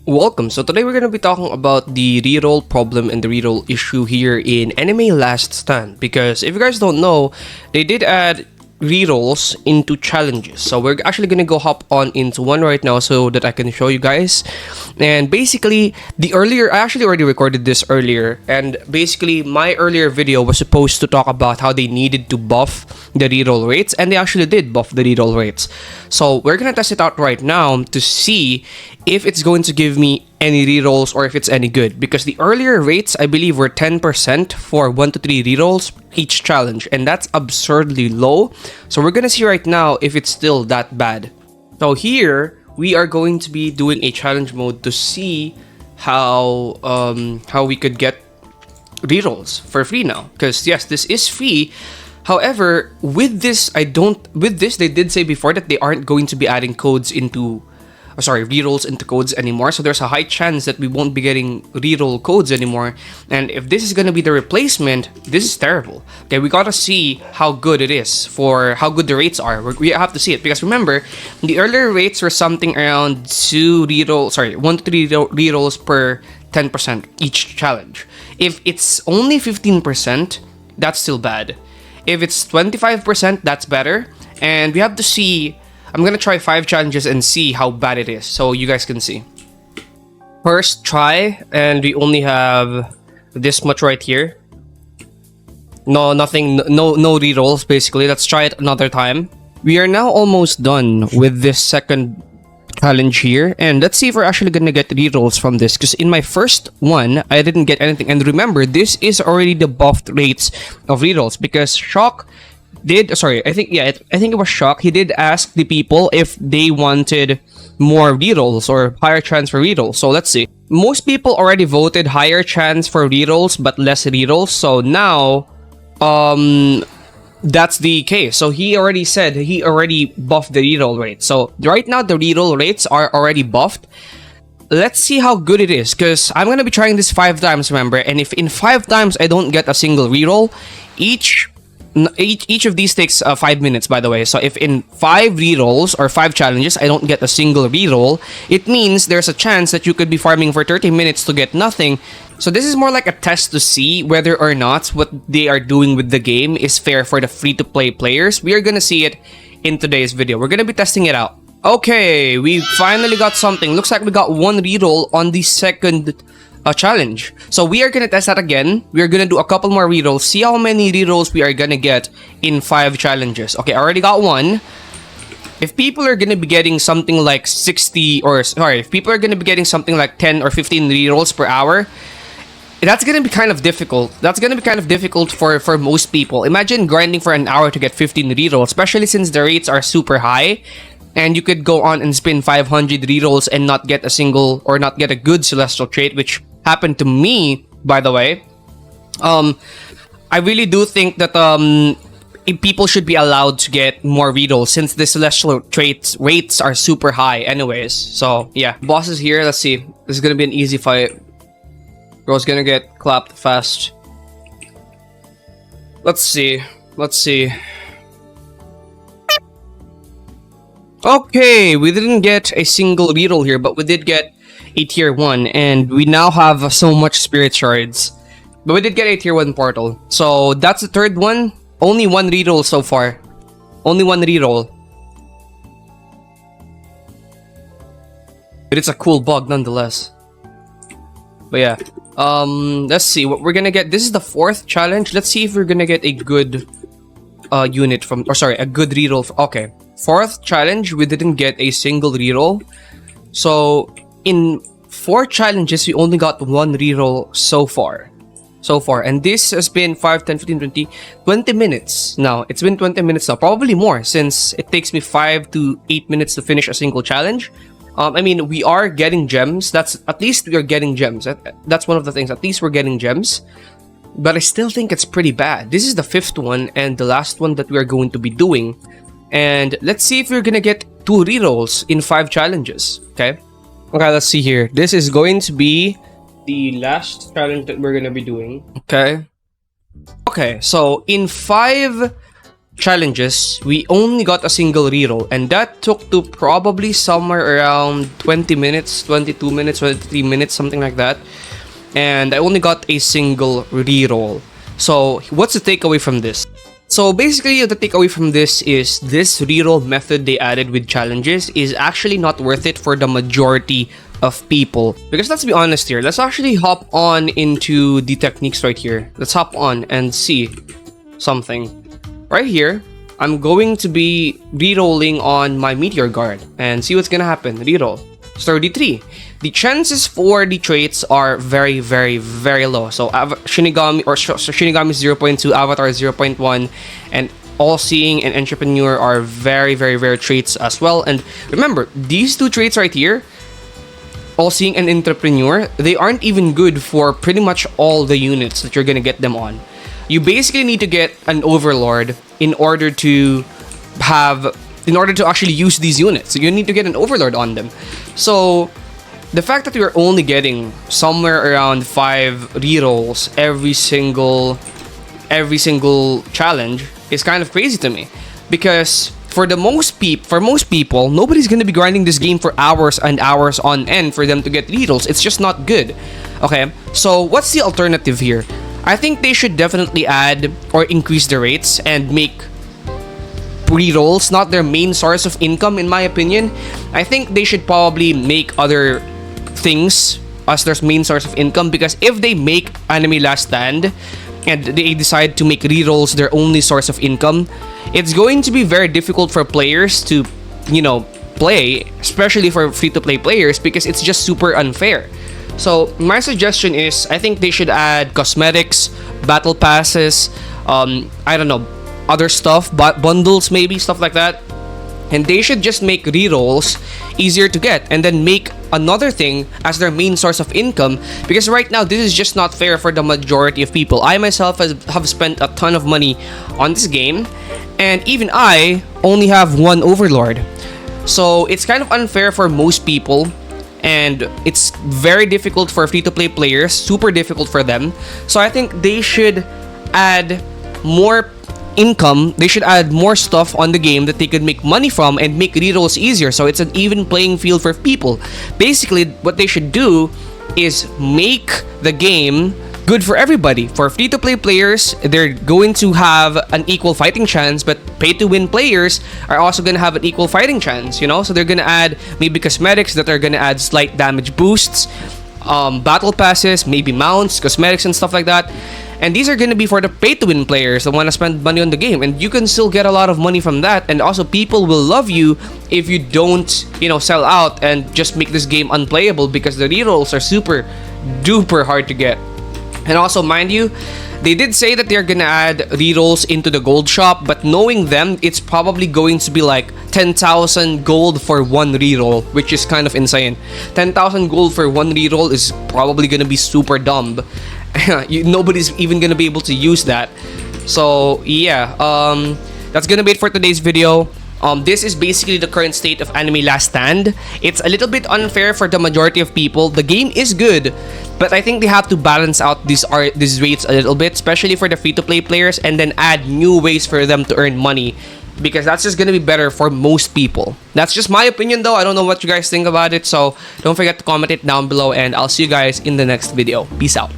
Welcome. So today we're going to be talking about the reroll problem and the reroll issue here in Anime Last Stand. Because if you guys don't know, they did add rerolls into challenges. So we're actually going to go hop on into one right now so that I can show you guys. And basically, I actually already recorded this earlier. And basically, my earlier video was supposed to talk about how they needed to buff the reroll rates. And they actually did buff the reroll rates. So we're going to test it out right now to see if it's going to give me any rerolls or if it's any good, because the earlier rates I believe were 10% for 1 to 3 rerolls each challenge, and that's absurdly low. So we're gonna see right now if it's still that bad. So here we are going to be doing a challenge mode to see how we could get rerolls for free now, because yes, this is free. However, with this they did say before that they aren't going to be adding codes into rerolls into codes anymore. So there's a high chance that we won't be getting reroll codes anymore. And if this is gonna be the replacement, this is terrible. Okay, we gotta see how good it is, for how good the rates are. We have to see it, because remember, the earlier rates were something around 1 to 3 rerolls per 10% each challenge. If it's only 15%, that's still bad. If it's 25%, that's better. And we have to see. I'm gonna try 5 challenges and see how bad it is, so you guys can see. First try, and we only have this much right here. No rerolls basically. Let's try it another time. We are now almost done with this second challenge here, and let's see if we're actually gonna get rerolls from this, because in my first one I didn't get anything. And remember, this is already the buffed rates of rerolls, because Shock did, I think it was Shock. He did ask the people if they wanted more rerolls or higher chance for rerolls. So let's see. Most people already voted higher chance for rerolls but less rerolls. So now, that's the case. So he already said he already buffed the reroll rate. So right now the reroll rates are already buffed. Let's see how good it is, because I'm gonna be trying this 5 times, remember. And if in 5 times I don't get a single reroll, each of these takes 5 minutes, by the way. So if in 5 rerolls or 5 challenges I don't get a single reroll, it means there's a chance that you could be farming for 30 minutes to get nothing. So this is more like a test to see whether or not what they are doing with the game is fair for the free-to-play players. We are gonna see it in today's video. We're gonna be testing it out. Okay, we finally got something. Looks like we got 1 reroll on the second challenge. So we are gonna test that again. We are gonna do a couple more rerolls, see how many rerolls we are gonna get in 5 challenges. Okay, I already got 1. If people are gonna be getting something like if people are gonna be getting something like 10 or 15 rerolls per hour, that's gonna be kind of difficult. That's gonna be kind of difficult for most people. Imagine grinding for an hour to get 15 rerolls, especially since the rates are super high. And you could go on and spin 500 rerolls and not get a single, or not get a good celestial trait, which happened to me, by the way. I really do think that people should be allowed to get more rerolls, since the celestial traits rates are super high anyways. So yeah, boss is here. Let's see. This is gonna be an easy fight. Bro's gonna get clapped fast. Let's see. Okay, we didn't get a single reroll here, but we did get a tier 1, and we now have so much spirit shards. But we did get a tier 1 portal. So that's the third one. Only 1 reroll so far. Only 1 reroll. But it's a cool bug nonetheless. But yeah. Let's see what we're gonna get. This is the 4th challenge. Let's see if we're gonna get a good unit from, a good reroll. Okay. 4th challenge, we didn't get a single reroll. So in 4 challenges, we only got 1 reroll so far. And this has been 5, 10, 15, 20 minutes now. It's been 20 minutes now, probably more, since it takes me 5 to 8 minutes to finish a single challenge. I mean, we are getting gems. At least we are getting gems. That's one of the things. At least we're getting gems. But I still think it's pretty bad. This is the 5th one and the last one that we are going to be doing. And let's see if we're gonna get 2 rerolls in 5 challenges. Okay, let's see here. This is going to be the last challenge that we're gonna be doing. Okay, so in 5 challenges, we only got a single reroll, and that took to probably somewhere around 20 minutes, 22 minutes, 23 minutes, something like that. And I only got a single reroll. So what's the takeaway from this? So basically, the takeaway from this is this reroll method they added with challenges is actually not worth it for the majority of people. Because let's be honest here, let's actually hop on into the techniques right here. Let's hop on and see something. Right here, I'm going to be rerolling on my Meteor Guard and see what's gonna happen. Reroll. 33. The chances for the traits are very, very, very low. So Shinigami or Shinigami is 0.2, Avatar is 0.1, and All Seeing and Entrepreneur are very, very rare traits as well. And remember, these two traits right here, All Seeing and Entrepreneur, they aren't even good for pretty much all the units that you're gonna get them on. You basically need to get an Overlord in order to actually use these units. So you need to get an Overlord on them. So the fact that we're only getting somewhere around 5 rerolls every single challenge is kind of crazy to me, because for most people, nobody's gonna be grinding this game for hours and hours on end for them to get rerolls. It's just not good. Okay, so what's the alternative here? I think they should definitely add or increase the rates and make rerolls not their main source of income, in my opinion. I think they should probably make other things as their main source of income, because if they make Anime Last Stand and they decide to make rerolls their only source of income, it's going to be very difficult for players to, play, especially for free-to-play players, because it's just super unfair. So my suggestion is, I think they should add cosmetics, battle passes, I don't know, other stuff, bundles maybe, stuff like that. And they should just make rerolls easier to get, and then make another thing as their main source of income, because right now this is just not fair for the majority of people. I myself have spent a ton of money on this game, and even I only have one Overlord. So it's kind of unfair for most people, and it's very difficult for free-to-play players, super difficult for them. So I think they should add more income, they should add more stuff on the game that they could make money from and make rerolls easier, so it's an even playing field for people. Basically, what they should do is make the game good for everybody. For free-to-play players, they're going to have an equal fighting chance, but pay-to-win players are also going to have an equal fighting chance, so they're going to add maybe cosmetics that are going to add slight damage boosts, battle passes, maybe mounts, cosmetics and stuff like that. And these are going to be for the pay-to-win players that want to spend money on the game, and you can still get a lot of money from that. And also, people will love you if you don't, sell out and just make this game unplayable, because the rerolls are super duper hard to get. And also, mind you, they did say that they're gonna add rerolls into the gold shop, but knowing them, it's probably going to be like 10,000 gold for one reroll, which is kind of insane. 10,000 gold for one reroll is probably gonna be super dumb. Nobody's even gonna be able to use that. So yeah, that's gonna be it for today's video. This is basically the current state of Anime Last Stand. It's a little bit unfair for the majority of people. The game is good, but I think they have to balance out these rates a little bit, especially for the free-to-play players, and then add new ways for them to earn money, because that's just gonna be better for most people. That's just my opinion though. I don't know what you guys think about it, so don't forget to comment it down below, and I'll see you guys in the next video. Peace out.